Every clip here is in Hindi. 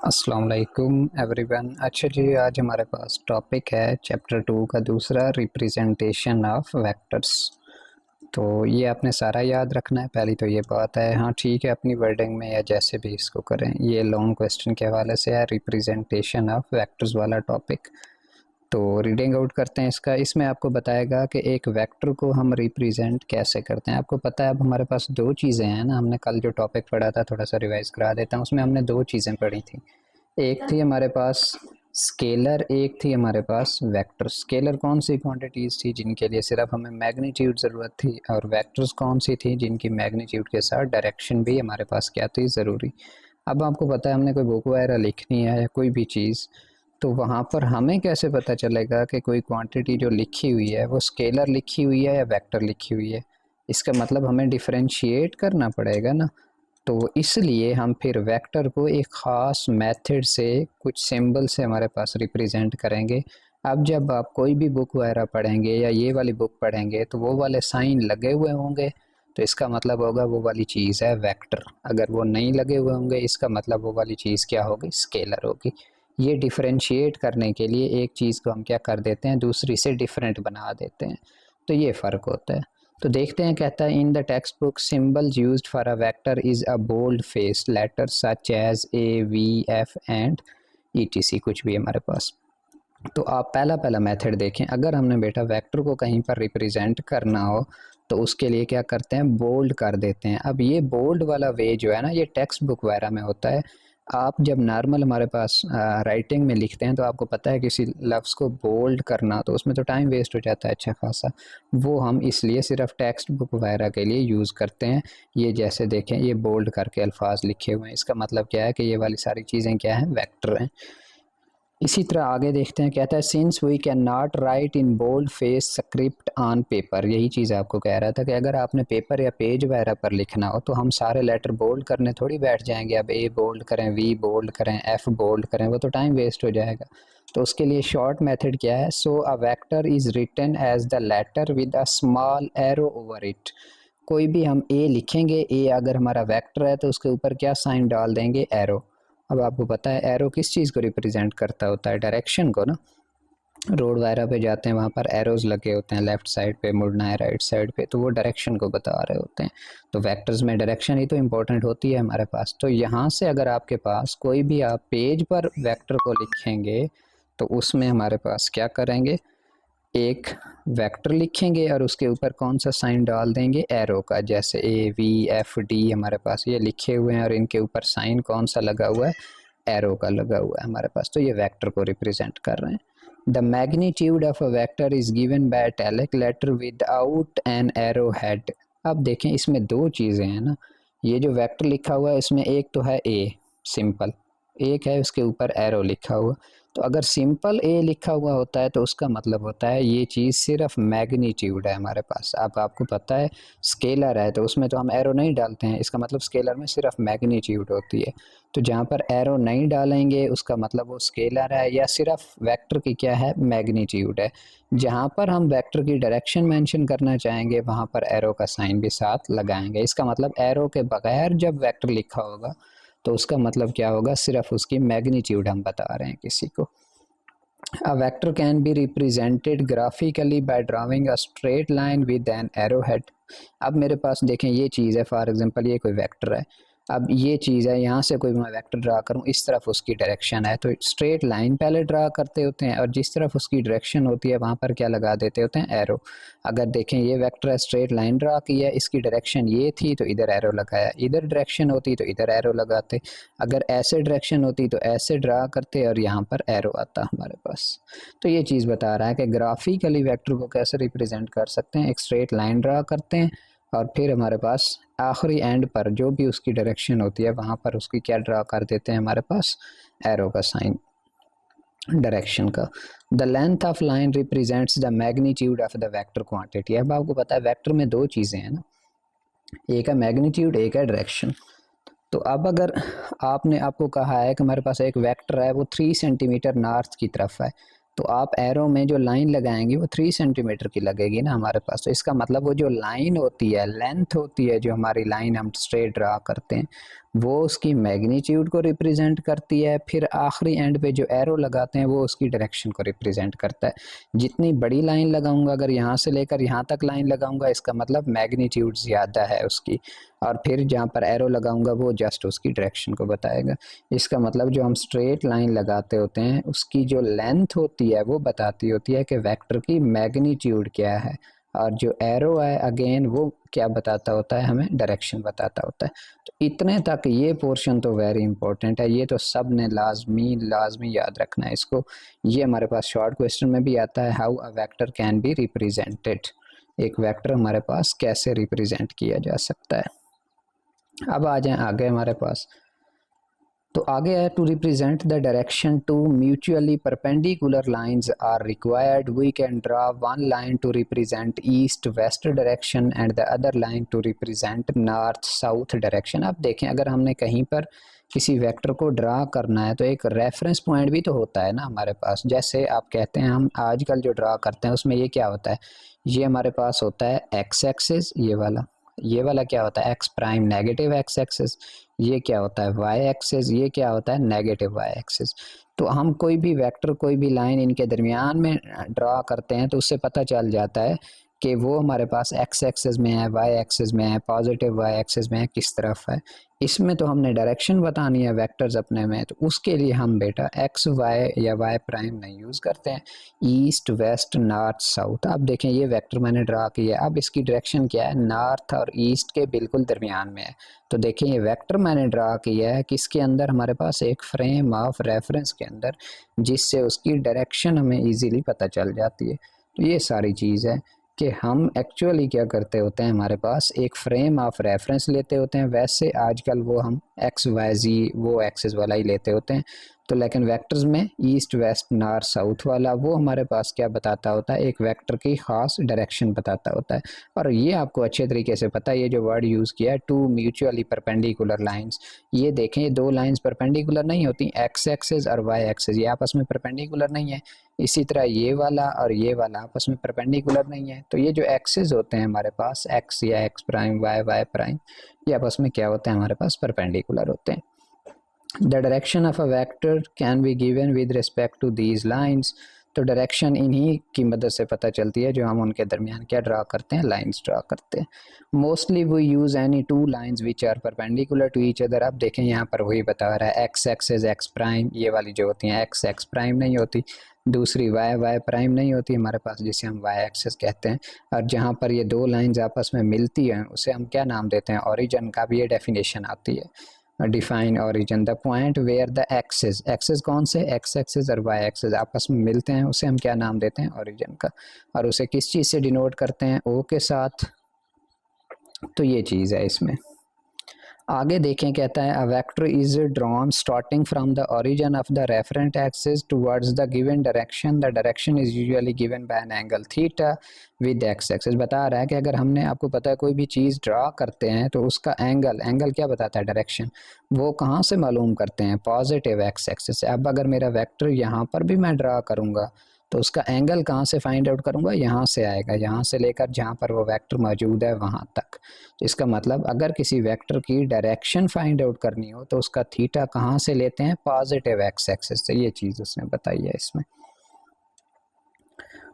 अस्सलाम वालेकुम एवरीवन। अच्छा जी, आज हमारे पास टॉपिक है चैप्टर 2 का दूसरा, रिप्रेजेंटेशन ऑफ वेक्टर्स। तो ये आपने सारा याद रखना है। पहली तो ये बात है, हाँ ठीक है, अपनी वर्डिंग में या जैसे भी इसको करें। ये लॉन्ग क्वेश्चन के हवाले से है, रिप्रेजेंटेशन ऑफ वेक्टर्स वाला टॉपिक। तो रीडिंग आउट करते हैं इसका। इसमें आपको बताएगा कि एक वेक्टर को हम रिप्रेजेंट कैसे करते हैं। आपको पता है अब हमारे पास दो चीज़ें हैं ना, हमने कल जो टॉपिक पढ़ा था, थोड़ा सा रिवाइज करा देता हूँ। उसमें हमने दो चीज़ें पढ़ी थी। एक थी हमारे पास स्केलर, एक थी हमारे पास वेक्टर। स्केलर कौन सी क्वांटिटीज़ थी जिनके लिए सिर्फ हमें मैग्नीट्यूड ज़रूरत थी, और वेक्टर्स कौन सी थी जिनकी मैग्नीट्यूड के साथ डायरेक्शन भी हमारे पास क्या थी, ज़रूरी। अब आपको पता है हमने कोई बुक वगैरह लिखनी है या कोई भी चीज़, तो वहाँ पर हमें कैसे पता चलेगा कि कोई क्वांटिटी जो लिखी हुई है वो स्केलर लिखी हुई है या वेक्टर लिखी हुई है। इसका मतलब हमें डिफरेंशिएट करना पड़ेगा ना। तो इसलिए हम फिर वेक्टर को एक ख़ास मेथड से, कुछ सिंबल से हमारे पास रिप्रेजेंट करेंगे। अब जब आप कोई भी बुक वगैरह पढ़ेंगे या ये वाली बुक पढ़ेंगे तो वो वाले साइन लगे हुए होंगे, तो इसका मतलब होगा वो वाली चीज़ है वेक्टर। अगर वो नहीं लगे हुए होंगे, इसका मतलब वो वाली चीज़ क्या होगी, स्केलर होगी। ये डिफरेंशिएट करने के लिए एक चीज़ को हम क्या कर देते हैं, दूसरी से डिफरेंट बना देते हैं। तो ये फ़र्क होता है। तो देखते हैं, कहता है in the textbook symbols used for a vector is a bold face letter such as A V F and etc, कुछ भी हमारे पास। तो आप पहला पहला मेथड देखें। अगर हमने बेटा वेक्टर को कहीं पर रिप्रेजेंट करना हो तो उसके लिए क्या करते हैं, बोल्ड कर देते हैं। अब ये बोल्ड वाला वे जो है ना, ये टेक्स्ट बुक वगैरह में होता है। आप जब नॉर्मल हमारे पास राइटिंग में लिखते हैं तो आपको पता है किसी लफ्ज़ को बोल्ड करना, तो उसमें तो टाइम वेस्ट हो जाता है अच्छा खासा। वो हम इसलिए सिर्फ टेक्स्ट बुक वगैरह के लिए यूज़ करते हैं। ये जैसे देखें, ये बोल्ड करके अल्फाज लिखे हुए हैं, इसका मतलब क्या है कि ये वाली सारी चीज़ें क्या हैं, वेक्टर हैं। इसी तरह आगे देखते हैं, कहता है since we can not write in bold face script on paper. यही चीज़ आपको कह रहा था कि अगर आपने पेपर या पेज वगैरह पर लिखना हो तो हम सारे लेटर बोल्ड करने थोड़ी बैठ जाएंगे। अब ए बोल्ड करें, वी बोल्ड करें, एफ बोल्ड करें, वो तो टाइम वेस्ट हो जाएगा। तो उसके लिए शॉर्ट मेथड क्या है, so a vector is written as the letter with a small arrow over it. कोई भी हम ए लिखेंगे, ए अगर हमारा वेक्टर है तो उसके ऊपर क्या साइन डाल देंगे, एरो। अब आपको पता है एरो किस चीज़ को रिप्रेजेंट करता होता है, डायरेक्शन को ना। रोड वगैरह पे जाते हैं, वहाँ पर एरोज लगे होते हैं, लेफ्ट साइड पे मुड़ना है, राइट साइड पे, तो वो डायरेक्शन को बता रहे होते हैं। तो वेक्टर्स में डायरेक्शन ही तो इम्पोर्टेंट होती है हमारे पास। तो यहाँ से अगर आपके पास कोई भी आप पेज पर वेक्टर को लिखेंगे तो उसमें हमारे पास क्या करेंगे, एक वेक्टर लिखेंगे और उसके ऊपर कौन सा साइन डाल देंगे, एरो का। जैसे ए वी एफ डी हमारे पास ये लिखे हुए हैं और इनके ऊपर साइन कौन सा लगा हुआ है, एरो का लगा हुआ है हमारे पास। तो ये वेक्टर को रिप्रेजेंट कर रहे हैं। The magnitude of a vector is given by italic letter without an arrow head. अब देखें, इसमें दो चीज़ें हैं ना। ये जो वेक्टर लिखा हुआ है इसमें एक तो है ए सिंपल, एक है उसके ऊपर एरो लिखा हुआ। तो अगर सिंपल ए लिखा हुआ होता है तो उसका मतलब होता है ये चीज़ सिर्फ मैग्नीट्यूड है हमारे पास। अब आपको पता है स्केलर है तो उसमें तो हम एरो नहीं डालते हैं, इसका मतलब स्केलर में सिर्फ मैग्नीट्यूड होती है। तो जहाँ पर एरो नहीं डालेंगे उसका मतलब वो स्केलर है या सिर्फ वेक्टर की क्या है, मैग्नीट्यूड है। जहाँ पर हम वेक्टर की डायरेक्शन मेंशन करना चाहेंगे वहाँ पर एरो का साइन भी साथ लगाएंगे। इसका मतलब एरो के बगैर जब वेक्टर लिखा होगा तो उसका मतलब क्या होगा, सिर्फ उसकी मैग्नीट्यूड हम बता रहे हैं किसी को। A vector can be represented graphically by drawing a straight line with an arrowhead। अब मेरे पास देखें ये चीज़ है, फॉर एग्जांपल ये कोई वेक्टर है। अब ये चीज़ है, यहाँ से कोई मैं वेक्टर ड्रा करूँ, इस तरफ उसकी डायरेक्शन है तो स्ट्रेट लाइन पहले ड्रा करते होते हैं और जिस तरफ उसकी डायरेक्शन होती है वहाँ पर क्या लगा देते होते हैं, एरो। अगर देखें ये वेक्टर है, स्ट्रेट लाइन ड्रा की है, इसकी डायरेक्शन ये थी तो इधर एरो लगाया, इधर डायरेक्शन होती तो इधर एरो लगाते, अगर ऐसे डायरेक्शन होती तो ऐसे ड्रा करते और यहाँ पर एरो आता हमारे पास। तो ये चीज़ बता रहा है कि ग्राफिकली वेक्टर को कैसे रिप्रेजेंट कर सकते हैं। एक स्ट्रेट लाइन ड्रा करते हैं और फिर हमारे पास आखिरी एंड पर जो भी उसकी डायरेक्शन होती है वहाँ पर उसकी क्या ड्रा कर देते हैं, हमारे पास एरो का साइन डायरेक्शन का। The length of line represents the magnitude of the vector quantity. अब आपको पता है वेक्टर में दो चीज़ें हैं ना, एक है मैग्नीट्यूड, एक है डायरेक्शन। तो अब अगर आपने आपको कहा है कि हमारे पास एक वेक्टर है वो 3 सेंटीमीटर नॉर्थ की तरफ है, तो आप एरो में जो लाइन लगाएंगे वो 3 सेंटीमीटर की लगेगी ना हमारे पास। तो इसका मतलब वो जो लाइन होती है, लेंथ होती है, जो हमारी लाइन हम स्ट्रेट ड्रा करते हैं वो उसकी मैग्नीट्यूड को रिप्रेजेंट करती है, फिर आखिरी एंड पे जो एरो लगाते हैं वो उसकी डायरेक्शन को रिप्रेजेंट करता है। जितनी बड़ी लाइन लगाऊंगा, अगर यहाँ से लेकर यहाँ तक लाइन लगाऊंगा, इसका मतलब मैग्नीट्यूड ज़्यादा है उसकी, और फिर जहाँ पर एरो लगाऊंगा वो जस्ट उसकी डायरेक्शन को बताएगा। इसका मतलब जो हम स्ट्रेट लाइन लगाते होते हैं उसकी जो लेंथ होती है वो बताती होती है कि वेक्टर की मैग्नीट्यूड क्या है, और जो एरो है अगेन वो क्या बताता होता है, हमें डायरेक्शन बताता होता है। तो इतने तक ये पोर्शन तो वेरी इंपॉर्टेंट है, ये तो सब ने लाजमी लाजमी याद रखना है इसको। ये हमारे पास शॉर्ट क्वेश्चन में भी आता है, how a vector can be represented, एक वेक्टर हमारे पास कैसे रिप्रेजेंट किया जा सकता है। अब आ जाए आगे हमारे पास, तो आगे है, to represent the direction two mutually perpendicular lines are required, we can draw one line to represent east west direction and the other line to represent north south direction. अब देखें, अगर हमने कहीं पर किसी वेक्टर को ड्रा करना है तो एक रेफरेंस पॉइंट भी तो होता है ना हमारे पास। जैसे आप कहते हैं, हम आजकल जो ड्रा करते हैं उसमें ये क्या होता है, ये हमारे पास होता है एक्स एक्सिस, ये वाला क्या होता है ex prime negative x axis, ये क्या होता है वाई एक्सिस, ये क्या होता है नेगेटिव वाई एक्सिस। तो हम कोई भी वेक्टर, कोई भी लाइन इनके दरमियान में ड्रा करते हैं तो उससे पता चल जाता है कि वो हमारे पास एक्स एक्सिस में है, वाई एक्सिस में है, पॉजिटिव वाई एक्सिस में है, किस तरफ है। इसमें तो हमने डायरेक्शन बतानी है वेक्टर्स अपने में, तो उसके लिए हम बेटा एक्स वाई या वाई प्राइम नहीं यूज़ करते हैं, ईस्ट वेस्ट नॉर्थ साउथ। अब देखें, ये वेक्टर मैंने ड्रा किया, अब इसकी डायरेक्शन क्या है, नॉर्थ और ईस्ट के बिल्कुल दरमियान में है। तो देखें, ये वेक्टर मैंने ड्रा किया है किसके अंदर, हमारे पास एक फ्रेम ऑफ रेफरेंस के अंदर, जिससे उसकी डायरेक्शन हमें इजीली पता चल जाती है। तो ये सारी चीज़ है कि हम एक्चुअली क्या करते होते हैं, हमारे पास एक फ्रेम ऑफ रेफरेंस लेते होते हैं। वैसे आजकल वो हम एक्स वाई जी वो एक्सिस वाला ही लेते होते हैं, तो लेकिन वेक्टर्स में ईस्ट वेस्ट नॉर्थ साउथ वाला वो हमारे पास क्या बताता होता है, एक वेक्टर की खास डायरेक्शन बताता होता है। और ये आपको अच्छे तरीके से पता है, ये जो वर्ड यूज़ किया है टू म्यूचुअली परपेंडिकुलर लाइंस, ये देखें, ये दो लाइंस परपेंडिकुलर नहीं होती, एक्स एक्सिस और वाई एक्सिस ये आपस में परपेंडिकुलर नहीं है। इसी तरह ये वाला और ये वाला आपस में परपेंडिकुलर नहीं है। तो ये जो एक्सिस होते हैं हमारे पास, एक्स या x prime, y y prime, ये आपस में क्या होते हैं, हमारे पास परपेंडिकुलर होते हैं। The direction of a vector can be given with respect to these lines. तो डायरेक्शन इन्हीं की मदद से पता चलती है जो हम उनके दरमियान क्या ड्रा करते हैं, लाइंस ड्रा करते हैं। Mostly we use any two lines which are perpendicular to each other. अब देखें, यहाँ पर वही बता रहा है एक्स एक्सिस एक्स प्राइम, ये वाली जो होती हैं एक्स एक्स प्राइम नहीं होती, दूसरी वाई वाई प्राइम नहीं होती हमारे पास, जिसे हम वाई एक्सिस कहते हैं। और जहाँ पर ये दो लाइंस आपस में मिलती हैं उसे हम क्या नाम देते हैं, ओरिजिन का भी ये डेफिनेशन आती है, define origin the point where the axis, axis कौन से, एक्स एक्सिस और वाई एक्सिस आपस में मिलते हैं, उसे हम क्या नाम देते हैं, ओरिजिन का। और उसे किस चीज़ से डिनोट करते हैं, ओ के साथ। तो ये चीज़ है इसमें। आगे देखें, कहता है अ vector is drawn starting from the origin of the referent axis towards the given direction, the direction is usually given by an angle theta with x axis. बता रहा है कि अगर हमने, आपको पता है कोई भी चीज़ ड्रा करते हैं तो उसका एंगल, एंगल क्या बताता है, डायरेक्शन, वो कहाँ से मालूम करते हैं, पॉजिटिव एक्स एक्सिस से। अब अगर मेरा वेक्टर यहाँ पर भी मैं ड्रा करूँगा तो उसका एंगल कहाँ से फाइंड आउट करूँगा, यहाँ से आएगा, यहाँ से लेकर जहाँ पर वो वेक्टर मौजूद है वहाँ तक। तो इसका मतलब अगर किसी वेक्टर की डायरेक्शन फाइंड आउट करनी हो तो उसका थीटा कहाँ से लेते हैं, पॉजिटिव एक्स एक्सिस से। ये चीज़ उसने बताई है इसमें।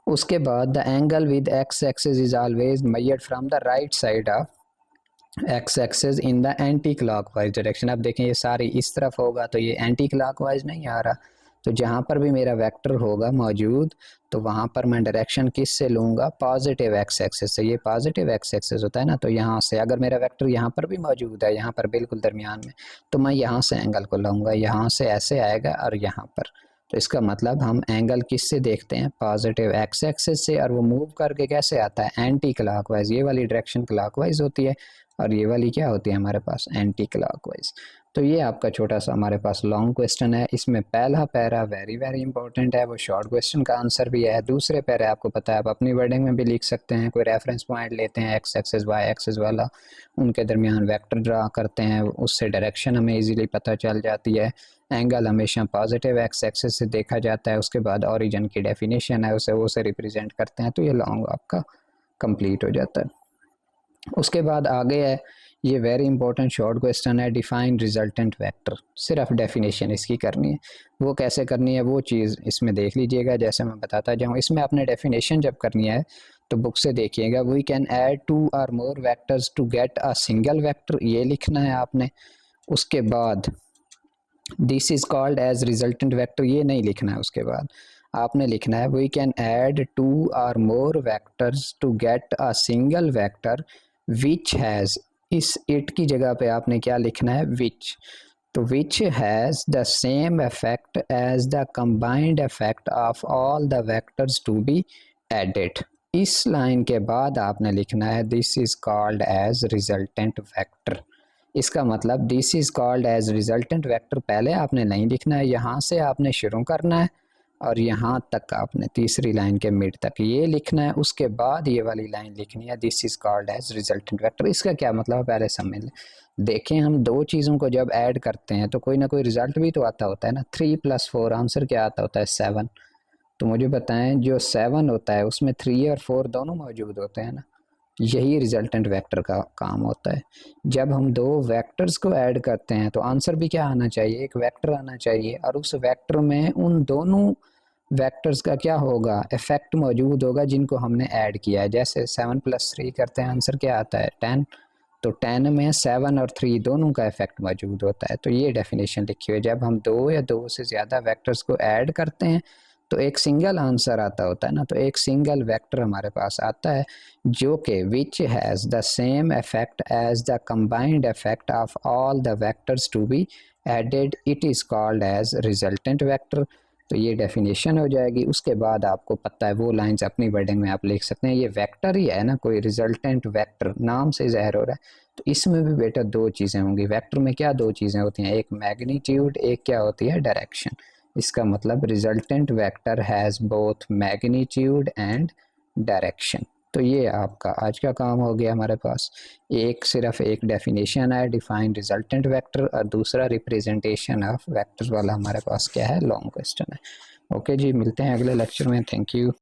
उसके बाद the angle with x axis is always measured from the right side of x axis in the anti clockwise direction. अब देखें, ये सारी इस तरफ होगा तो ये एंटी क्लॉकवाइज नहीं आ रहा, तो जहाँ पर भी मेरा वेक्टर होगा मौजूद तो वहाँ पर मैं डायरेक्शन किस से लूँगा, पॉजिटिव एक्स एक्सिस से। ये पॉजिटिव एक्स एक्सिस होता है ना, तो यहाँ से अगर मेरा वेक्टर यहाँ पर भी मौजूद है, यहाँ पर बिल्कुल दरमियान में, तो मैं यहाँ से एंगल को लूँगा, यहाँ से ऐसे आएगा और यहाँ पर। तो इसका मतलब हम एंगल किस से देखते हैं, पॉजिटिव एक्स एक्सिस से, और वो मूव करके कैसे आता है, एंटी क्लॉकवाइज। ये वाली डायरेक्शन क्लॉकवाइज होती है और ये वाली क्या होती है हमारे पास, एंटी क्लॉकवाइज। तो ये आपका छोटा सा हमारे पास लॉन्ग क्वेश्चन है, इसमें पहला पैरा वेरी वेरी इंपॉर्टेंट है, वो शॉर्ट क्वेश्चन का आंसर भी है। दूसरे पैरे आपको पता है, आप अपनी वर्डिंग में भी लिख सकते हैं, कोई रेफरेंस पॉइंट लेते हैं एक्स एक्सिस वाई एक्सिस वाला, उनके दरमियान वेक्टर ड्रा करते हैं, उससे डायरेक्शन हमें इजीली पता चल जाती है। एंगल हमेशा पॉजिटिव एक्स एक्सिस से देखा जाता है। उसके बाद ओरिजिन की डेफिनेशन है, उसे रिप्रेजेंट करते हैं। तो ये लॉन्ग आपका कंप्लीट हो जाता है। उसके बाद आगे है, ये वेरी इंपॉर्टेंट शॉर्ट क्वेश्चन है। डिफाइन रिजल्टेंट वेक्टर, सिर्फ डेफिनेशन इसकी करनी है। वो कैसे करनी है वो चीज़ इसमें देख लीजिएगा, जैसे मैं बताता जाऊँ। इसमें आपने डेफिनेशन जब करनी है तो बुक से देखिएगा। वी कैन ऐड 2 और more vectors to get a single vector, ये लिखना है आपने। उसके बाद this is called as resultant vector, ये नहीं लिखना है। उसके बाद आपने लिखना है वी कैन ऐड 2 और more vectors to get a single vector which has, इस इट की जगह पे आपने क्या लिखना है, विच। तो which has the same effect as the combined effect of all the vectors to be added. इस लाइन के बाद आपने लिखना है this is called as resultant vector. इसका मतलब this is called as resultant vector पहले आपने नहीं लिखना है, यहाँ से आपने शुरू करना है और यहाँ तक आपने तीसरी लाइन के मिड तक ये लिखना है। उसके बाद ये वाली लाइन लिखनी है this is called as resultant vector. इसका क्या मतलब है पहले समझ लें। देखें, हम दो चीज़ों को जब ऐड करते हैं तो कोई ना कोई रिजल्ट भी तो आता होता है ना। 3 + 4 आंसर क्या आता होता है, 7। तो मुझे बताएं जो 7 होता है उसमें 3 और 4 दोनों मौजूद होते हैं ना। यही रिजल्टेंट वेक्टर का काम होता है। जब हम दो वेक्टर्स को ऐड करते हैं तो आंसर भी क्या आना चाहिए, एक वेक्टर आना चाहिए। और उस वेक्टर में उन दोनों वेक्टर्स का क्या होगा, इफेक्ट मौजूद होगा जिनको हमने ऐड किया है। जैसे 7 + 3 करते हैं, आंसर क्या आता है, 10। तो 10 में 7 और 3 दोनों का इफेक्ट मौजूद होता है। तो ये डेफिनेशन लिखी हुई है। जब हम दो या दो से ज़्यादा वेक्टर्स को ऐड करते हैं तो एक सिंगल आंसर आता होता है ना। तो एक सिंगल वेक्टर हमारे पास आता है जो कि which has the same effect as the combined effect of all the vectors to be added, it is called as resultant vector. तो ये डेफिनेशन हो जाएगी। उसके बाद आपको पता है वो लाइंस अपनी वर्डिंग में आप लिख सकते हैं। ये वेक्टर ही है ना, कोई रिजल्टेंट वेक्टर नाम से ज़ाहिर हो रहा है। तो इसमें भी बेटा दो चीज़ें होंगी। वेक्टर में क्या दो चीज़ें होती हैं, एक मैग्नीट्यूड, एक क्या होती है, डायरेक्शन। इसका मतलब resultant vector has both magnitude and direction. तो ये आपका आज का काम हो गया हमारे पास। एक सिर्फ एक डेफिनेशन है डिफाइन रिजल्टेंट वेक्टर, और दूसरा रिप्रेजेंटेशन ऑफ वेक्टर वाला हमारे पास क्या है, लॉन्ग क्वेश्चन है। ओके जी, मिलते हैं अगले लेक्चर में। Thank you.